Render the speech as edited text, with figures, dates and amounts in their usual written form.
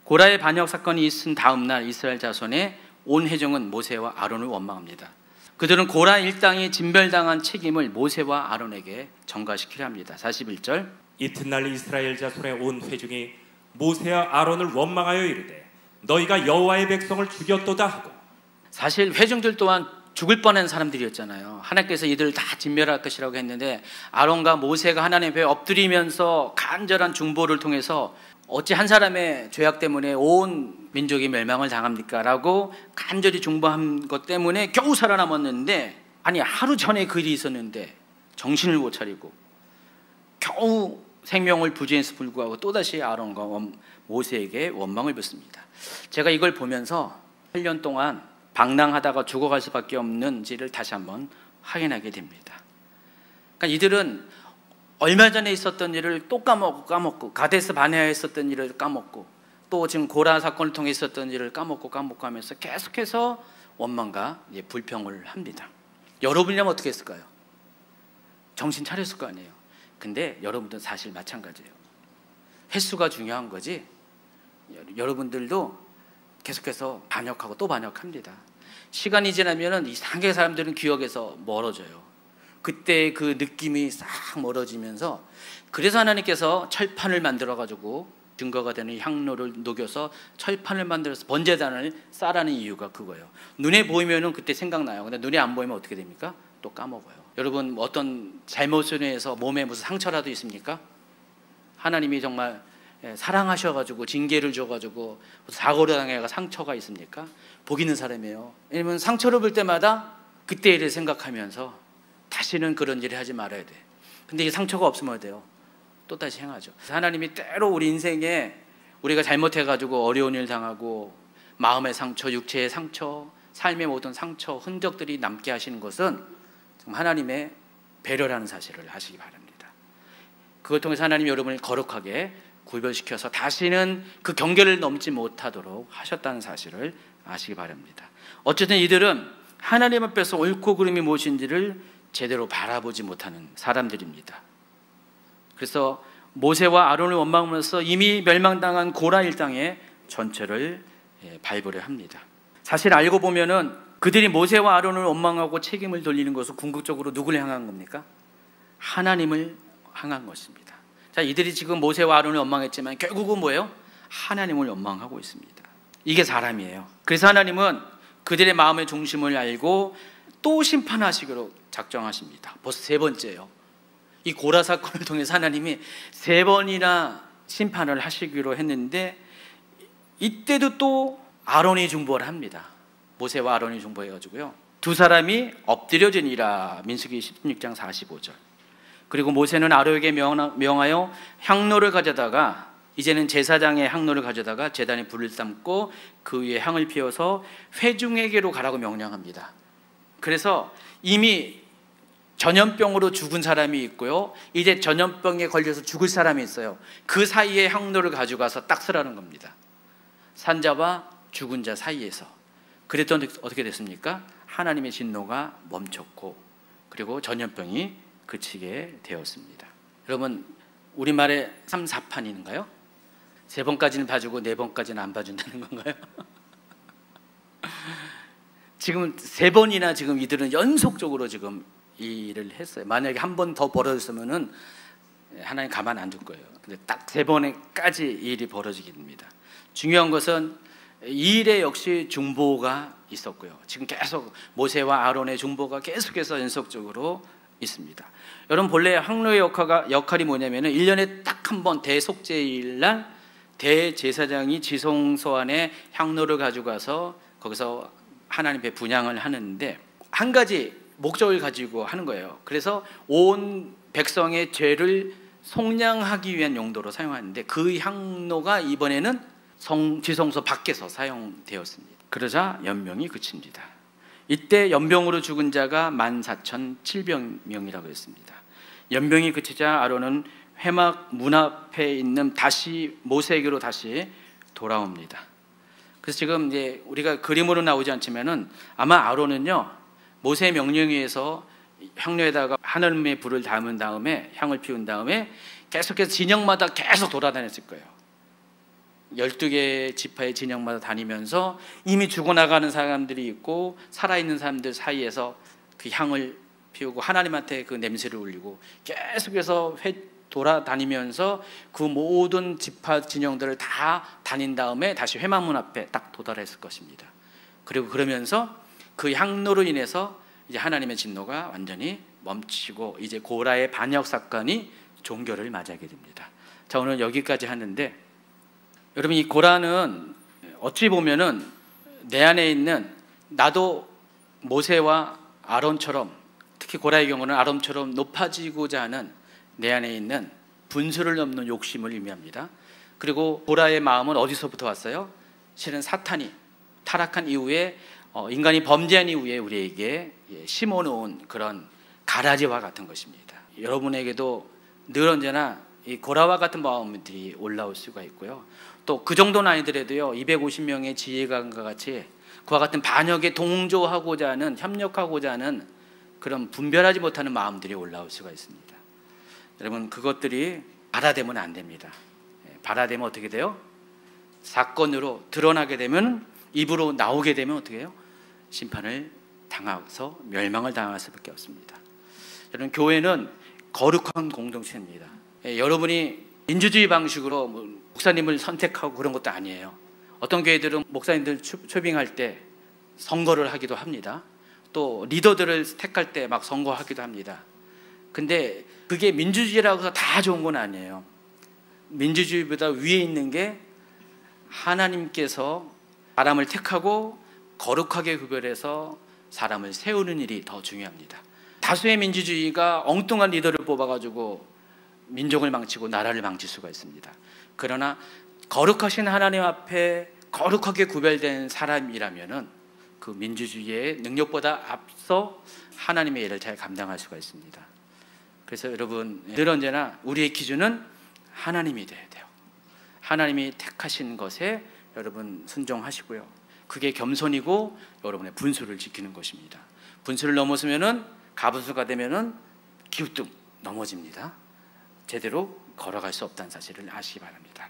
고라의 반역 사건이 있은 다음 날 이스라엘 자손의 온 회중은 모세와 아론을 원망합니다. 그들은 고라 일당이 진멸당한 책임을 모세와 아론에게 전가시키려 합니다. 41절, 이튿날 이스라엘 자손의 온 회중이 모세와 아론을 원망하여 이르되 너희가 여호와의 백성을 죽였도다 하고. 사실 회중들 또한 죽을 뻔한 사람들이었잖아요. 하나님께서 이들을 다 진멸할 것이라고 했는데 아론과 모세가 하나님 앞에 엎드리면서 간절한 중보를 통해서 어찌 한 사람의 죄악 때문에 온 민족이 멸망을 당합니까? 라고 간절히 중보한 것 때문에 겨우 살아남았는데, 아니 하루 전에 그 일이 있었는데 정신을 못 차리고 겨우 생명을 부지했음에도 불구하고 또다시 아론과 모세에게 원망을 빚습니다. 제가 이걸 보면서 8년 동안 방랑하다가 죽어갈 수밖에 없는지를 다시 한번 확인하게 됩니다. 그러니까 이들은 얼마 전에 있었던 일을 또 까먹고 가데스 바네아에 있었던 일을 까먹고 또 지금 고라 사건을 통해 있었던 일을 까먹고 하면서 계속해서 원망과 불평을 합니다. 여러분이라면 어떻게 했을까요? 정신 차렸을 거 아니에요. 근데 여러분들은 사실 마찬가지예요. 횟수가 중요한 거지 여러분들도 계속해서 반역하고 또 반역합니다. 시간이 지나면 이상하게 사람들은 기억에서 멀어져요. 그때 그 느낌이 싹 멀어지면서, 그래서 하나님께서 철판을 만들어가지고 증거가 되는 향로를 녹여서 철판을 만들어서 번제단을 쌓으라는 이유가 그거예요. 눈에 보이면 그때 생각나요. 근데 눈에 안 보이면 어떻게 됩니까? 또 까먹어요. 여러분 어떤 잘못을 해서 몸에 무슨 상처라도 있습니까? 하나님이 정말 사랑하셔가지고 징계를 줘가지고 사고를 당해가 상처가 있습니까? 복 있는 사람이에요. 왜냐면 상처를 볼 때마다 그때 일을 생각하면서 다시는 그런 일을 하지 말아야 돼. 근데 이 상처가 없으면 어때요? 또 다시 행하죠. 하나님이 때로 우리 인생에 우리가 잘못해가지고 어려운 일 당하고 마음의 상처, 육체의 상처, 삶의 모든 상처, 흔적들이 남게 하시는 것은 하나님의 배려라는 사실을 아시기 바랍니다. 그걸 통해서 하나님이 여러분을 거룩하게 구별시켜서 다시는 그 경계를 넘지 못하도록 하셨다는 사실을 아시기 바랍니다. 어쨌든 이들은 하나님 앞에서 옳고 그름이 무엇인지를 제대로 바라보지 못하는 사람들입니다. 그래서 모세와 아론을 원망하면서 이미 멸망당한 고라 일당의 전체를 발부를 합니다. 사실 알고 보면은 그들이 모세와 아론을 원망하고 책임을 돌리는 것은 궁극적으로 누구를 향한 겁니까? 하나님을 향한 것입니다. 자, 이들이 지금 모세와 아론을 원망했지만 결국은 뭐예요? 하나님을 원망하고 있습니다. 이게 사람이에요. 그래서 하나님은 그들의 마음의 중심을 알고 또 심판하시기로 작정하십니다. 벌써 세 번째예요. 이 고라 사건을 통해서 하나님이 세 번이나 심판을 하시기로 했는데, 이때도 또 아론이 중보를 합니다. 모세와 아론이 중보해가지고요, 두 사람이 엎드려지니라. 민수기 16장 45절. 그리고 모세는 아론에게 명하여 향로를 가져다가, 이제는 제사장의 향로를 가져다가 제단에 불을 삶고 그 위에 향을 피워서 회중에게로 가라고 명령합니다. 그래서 이미 전염병으로 죽은 사람이 있고요, 이제 전염병에 걸려서 죽을 사람이 있어요. 그 사이에 향로를 가져가서 딱 쓰라는 겁니다. 산자와 죽은 자 사이에서. 그랬더니 어떻게 됐습니까? 하나님의 진노가 멈췄고 그리고 전염병이 그치게 되었습니다. 여러분, 우리말에 3, 4판인가요? 세 번까지는 봐주고 네 번까지는 안 봐준다는 건가요? 지금 세 번이나 지금 이들은 연속적으로 지금 이 일을 했어요. 만약에 한 번 더 벌어졌으면은 하나님 가만 안 둘 거예요. 근데 딱 세 번에까지 이 일이 벌어지게 됩니다. 중요한 것은 이 일에 역시 중보가 있었고요. 지금 계속 모세와 아론의 중보가 계속해서 연속적으로 있습니다. 여러분, 본래 향로의 역할이 뭐냐면은 1년에 딱 한 번 대속죄일 날 대제사장이 지성소 안에 향로를 가져가서 거기서 하나님 앞에 분향을 하는데, 한 가지 목적을 가지고 하는 거예요. 그래서 온 백성의 죄를 속량하기 위한 용도로 사용하는데, 그 향로가 이번에는 지성소 밖에서 사용되었습니다. 그러자 연병이 그칩니다. 이때 연병으로 죽은 자가 14,700명이라고 했습니다. 연병이 그치자 아론은 회막 문 앞에 있는 다시 모세에게로 다시 돌아옵니다. 그래서 지금 이제 우리가 그림으로 나오지 않지만은 아마 아론은요, 모세의 명령에 의해서 향로에다가 하늘의 불을 담은 다음에 향을 피운 다음에 계속해서 진영마다 계속 돌아다녔을 거예요. 12개 지파의 진영마다 다니면서 이미 죽어나가는 사람들이 있고 살아있는 사람들 사이에서 그 향을 피우고 하나님한테 그 냄새를 올리고 계속해서 돌아다니면서 그 모든 지파 진영들을 다 다닌 다음에 다시 회막문 앞에 딱 도달했을 것입니다. 그리고 그러면서 그 향로로 인해서 이제 하나님의 진노가 완전히 멈추고 이제 고라의 반역 사건이 종결을 맞이하게 됩니다. 자, 오늘 여기까지 하는데, 여러분 이 고라는 어찌 보면은 내 안에 있는 나도 모세와 아론처럼, 특히 고라의 경우는 아론처럼 높아지고자 하는 내 안에 있는 분수를 넘는 욕심을 의미합니다. 그리고 고라의 마음은 어디서부터 왔어요? 실은 사탄이 타락한 이후에 인간이 범죄한 이후에 우리에게 심어놓은 그런 가라지와 같은 것입니다. 여러분에게도 늘 언제나 이 고라와 같은 마음들이 올라올 수가 있고요. 또 그 정도는 아니더라도요, 250명의 지휘관과 같이 그와 같은 반역에 동조하고자 하는, 협력하고자 하는 그런 분별하지 못하는 마음들이 올라올 수가 있습니다. 여러분 그것들이 발화되면 안 됩니다. 발화되면 어떻게 돼요? 사건으로 드러나게 되면, 입으로 나오게 되면 어떻게 해요? 심판을 당하서 멸망을 당할 수밖에 없습니다. 여러분 교회는 거룩한 공동체입니다. 여러분이 민주주의 방식으로 목사님을 선택하고 그런 것도 아니에요. 어떤 교회들은 목사님들 초빙할 때 선거를 하기도 합니다. 또 리더들을 택할 때 막 선거하기도 합니다. 근데 그게 민주주의라고 해서 다 좋은 건 아니에요. 민주주의보다 위에 있는 게 하나님께서 사람을 택하고 거룩하게 구별해서 사람을 세우는 일이 더 중요합니다. 다수의 민주주의가 엉뚱한 리더를 뽑아가지고 민족을 망치고 나라를 망칠 수가 있습니다. 그러나 거룩하신 하나님 앞에 거룩하게 구별된 사람이라면은 그 민주주의의 능력보다 앞서 하나님의 일을 잘 감당할 수가 있습니다. 그래서 여러분 늘 언제나 우리의 기준은 하나님이 돼야 돼요. 하나님이 택하신 것에 여러분 순종하시고요. 그게 겸손이고 여러분의 분수를 지키는 것입니다. 분수를 넘어서면은, 가분수가 되면은 기우뚱 넘어집니다. 제대로 걸어갈 수 없다는 사실을 아시기 바랍니다.